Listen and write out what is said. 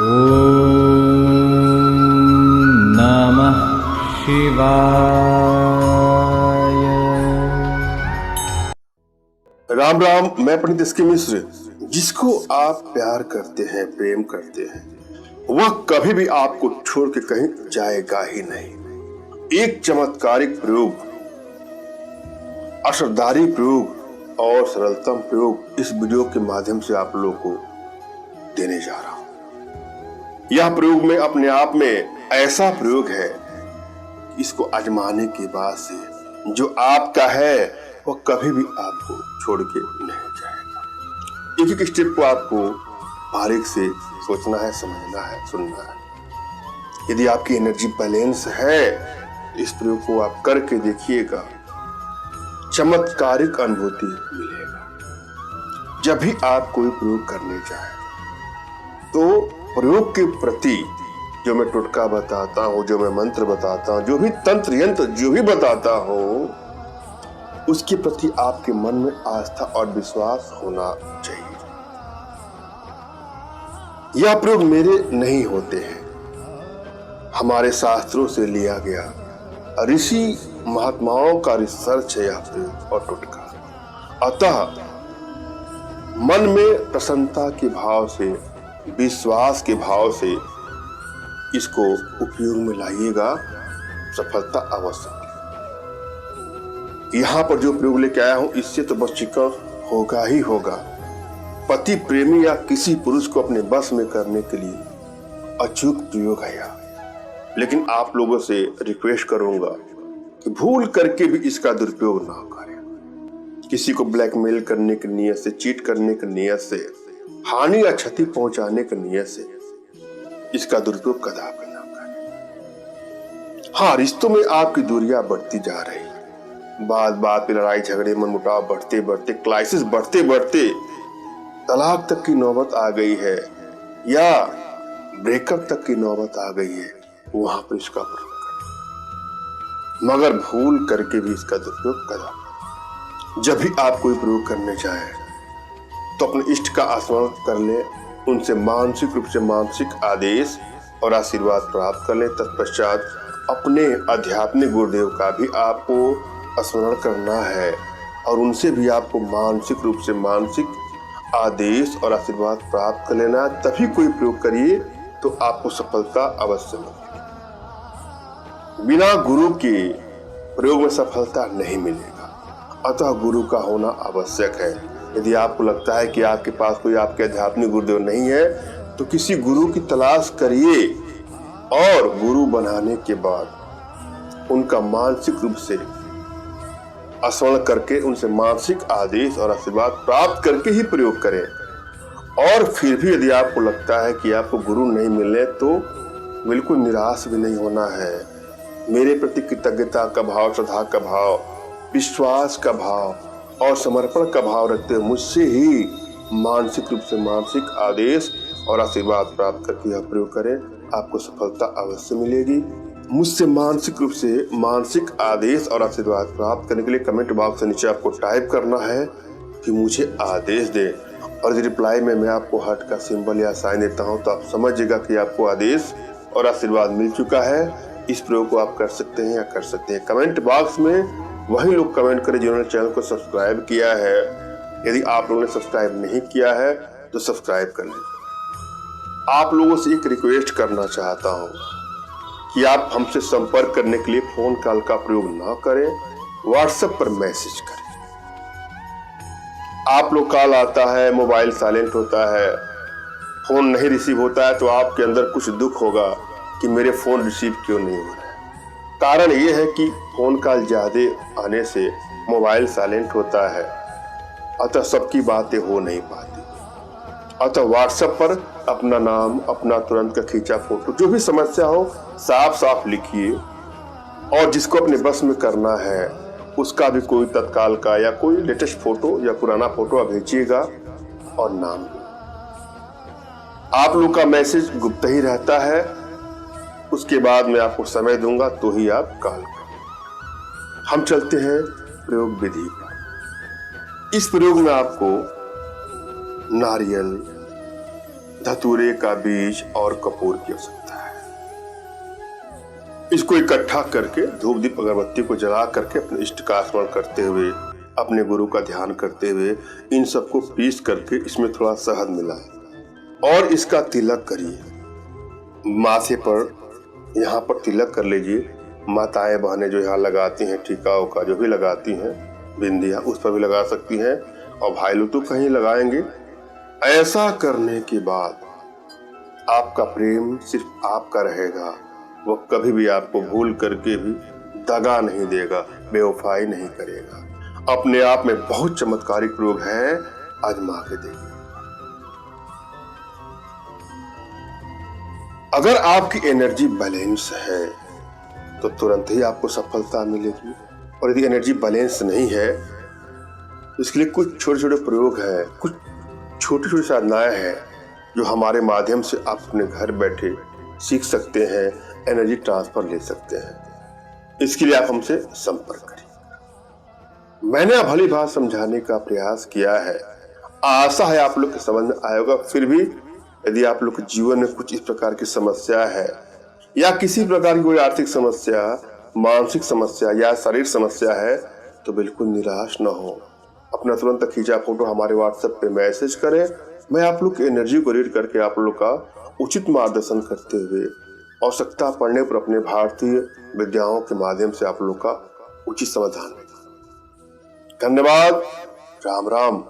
ॐ नमः शिवाय। राम राम। मैं पंडित एस के मिश्र। जिसको आप प्यार करते हैं, प्रेम करते हैं, वह कभी भी आपको छोड़ के कहीं जाएगा ही नहीं। एक चमत्कारिक प्रयोग, असरदारी प्रयोग और सरलतम प्रयोग इस वीडियो के माध्यम से आप लोगों को देने जा रहा हूं। यह प्रयोग में अपने आप में ऐसा प्रयोग है, इसको आजमाने के बाद से जो आपका है वह कभी भी आपको छोड़ के नहीं जाएगा। एक एक स्टेप को आपको बारीक से सोचना है, समझना है, सुनना है। यदि आपकी एनर्जी बैलेंस है, इस प्रयोग को आप करके देखिएगा, चमत्कारिक अनुभूति मिलेगा। जब भी आप कोई प्रयोग करने जाए तो प्रयोग के प्रति जो मैं टोटका बताता हूं, जो मैं मंत्र बताता हूं, जो भी तंत्र यंत्र जो भी बताता हूं, उसके प्रति आपके मन में आस्था और विश्वास होना चाहिए। यह प्रयोग मेरे नहीं होते हैं, हमारे शास्त्रों से लिया गया ऋषि महात्माओं का रिसर्च है यह प्रयोग और टोटका। अतः मन में प्रसन्नता के भाव से, विश्वास के भाव से इसको उपयोग में लाइएगा, सफलता अवश्य। यहां पर जो प्रयोग लेके आया हूं, इससे तो बस चिकन होगा ही होगा। पति प्रेमी या किसी पुरुष को अपने बस में करने के लिए अचूक प्रयोग है यह। लेकिन आप लोगों से रिक्वेस्ट करूंगा कि भूल करके भी इसका दुरुपयोग ना करें। किसी को ब्लैकमेल करने की नियत से, चीट करने की नियत से, हानि या क्षति पहुंचाने की नियत से इसका दुरुपयोग कदापि ना करें। हाँ, रिश्तों में आपकी दूरियां बढ़ती जा रही, बात बात पे लड़ाई झगड़े, मनमुटाव बढ़ते बढ़ते, क्राइसिस बढ़ते बढ़ते तलाक तक की नौबत आ गई है या ब्रेकअप तक की नौबत आ गई है, वहां पर इसका प्रयोग करें। मगर भूल करके भी इसका दुरुपयोग कदापि। जब भी आप कोई प्रयोग करने जाए तो अपने इष्ट का स्मरण कर ले, उनसे मानसिक रूप से मानसिक आदेश और आशीर्वाद प्राप्त कर ले। तत्पश्चात अपने आध्यात्मिक गुरुदेव का भी आपको स्मरण करना है और उनसे भी आपको मानसिक रूप से मानसिक आदेश और आशीर्वाद प्राप्त कर लेना। तभी कोई प्रयोग करिए तो आपको सफलता अवश्य मिलेगी। बिना गुरु के प्रयोग में सफलता नहीं मिलेगा, अतः गुरु का होना आवश्यक है। यदि आपको लगता है कि आपके पास कोई आपके आध्यात्मिक गुरुदेव नहीं है तो किसी गुरु की तलाश करिए और गुरु बनाने के बाद उनका मानसिक रूप से स्मरण करके, उनसे मानसिक आदेश और आशीर्वाद प्राप्त करके ही प्रयोग करें। और फिर भी यदि आपको लगता है कि आपको गुरु नहीं मिले तो बिल्कुल निराश भी नहीं होना है। मेरे प्रति कृतज्ञता का भाव, श्रद्धा का भाव, विश्वास का भाव और समर्पण का भाव रखते हुए मुझसे ही मानसिक रूप से मानसिक आदेश और आशीर्वाद प्राप्त करके यह प्रयोग करें, आपको सफलता अवश्य मिलेगी। मुझसे मानसिक रूप से मानसिक आदेश और आशीर्वाद प्राप्त करने के लिए कमेंट बॉक्स से नीचे आपको टाइप करना है कि मुझे आदेश दें, और यदि रिप्लाई में मैं आपको हार्ट का सिंबल या साइन देता हूं तो आप समझिएगा कि आपको आदेश और आशीर्वाद मिल चुका है। इस प्रयोग को आप कर सकते हैं या कर सकते हैं। कमेंट बॉक्स में वही लोग कमेंट करें जिन्होंने चैनल को सब्सक्राइब किया है। यदि आप लोगों ने सब्सक्राइब नहीं किया है तो सब्सक्राइब कर लें। आप लोगों से एक रिक्वेस्ट करना चाहता हूं कि आप हमसे संपर्क करने के लिए फोन कॉल का प्रयोग ना करें, व्हाट्सएप पर मैसेज करें। आप लोग कॉल आता है, मोबाइल साइलेंट होता है, फोन नहीं रिसीव होता है तो आपके अंदर कुछ दुख होगा कि मेरे फोन रिसीव क्यों नहीं हो रहा है। कारण यह है कि फोन कॉल ज्यादा आने से मोबाइल साइलेंट होता है, अतः सबकी बातें हो नहीं पाती। अतः व्हाट्सएप पर अपना नाम, अपना तुरंत का खींचा फोटो, जो भी समस्या हो साफ साफ लिखिए, और जिसको अपने बस में करना है उसका भी कोई तत्काल का या कोई लेटेस्ट फोटो या पुराना फोटो भेजिएगा और नाम। आप लोग का मैसेज गुप्त ही रहता है, उसके बाद मैं आपको समय दूंगा तो ही आप कॉल करें। हम चलते हैं प्रयोग विधि पर। इस प्रयोग में आपको नारियल, धतूरे का बीज और कपूर की आवश्यकता है। इसको इकट्ठा करके धूप दीप अगरबत्ती को जला करके अपने इष्ट का स्मरण करते हुए, अपने गुरु का ध्यान करते हुए इन सबको पीस करके इसमें थोड़ा शहद मिलाएं और इसका तिलक करिए। माथे पर यहाँ पर तिलक कर लीजिए। माताएं बहनें जो यहाँ लगाती हैं टीका उका जो भी लगाती हैं, बिंदिया उस पर भी लगा सकती हैं, और भाई लोग तो कहीं लगाएंगे। ऐसा करने के बाद आपका प्रेम सिर्फ आपका रहेगा। वो कभी भी आपको भूल करके भी दगा नहीं देगा, बेवफाई नहीं करेगा। अपने आप में बहुत चमत्कारिक प्रयोग है, आजमा के देखिए। अगर आपकी एनर्जी बैलेंस है तो तुरंत ही आपको सफलता मिलेगी, और यदि एनर्जी बैलेंस नहीं है तो इसके लिए कुछ छोटे छोटे प्रयोग हैं, कुछ छोटी छोटी साधनाएं हैं जो हमारे माध्यम से आप अपने घर बैठे सीख सकते हैं, एनर्जी ट्रांसफर ले सकते हैं। इसके लिए आप हमसे संपर्क करिए। मैंने अब भली बात समझाने का प्रयास किया है, आशा है आप लोग के समझ में आएगा। फिर भी यदि आप लोग के जीवन में कुछ इस प्रकार की समस्या है, या किसी प्रकार की कोई आर्थिक समस्या, मानसिक समस्या या शारीरिक समस्या है, तो बिल्कुल निराश न हो। अपना तुरंत खींचा फोटो हमारे व्हाट्सएप पे मैसेज करें। मैं आप लोग की एनर्जी को रीड करके आप लोग का उचित मार्गदर्शन करते हुए आवश्यकता पड़ने पर अपने भारतीय विद्याओं के माध्यम से आप लोग का उचित समाधान। धन्यवाद। राम राम।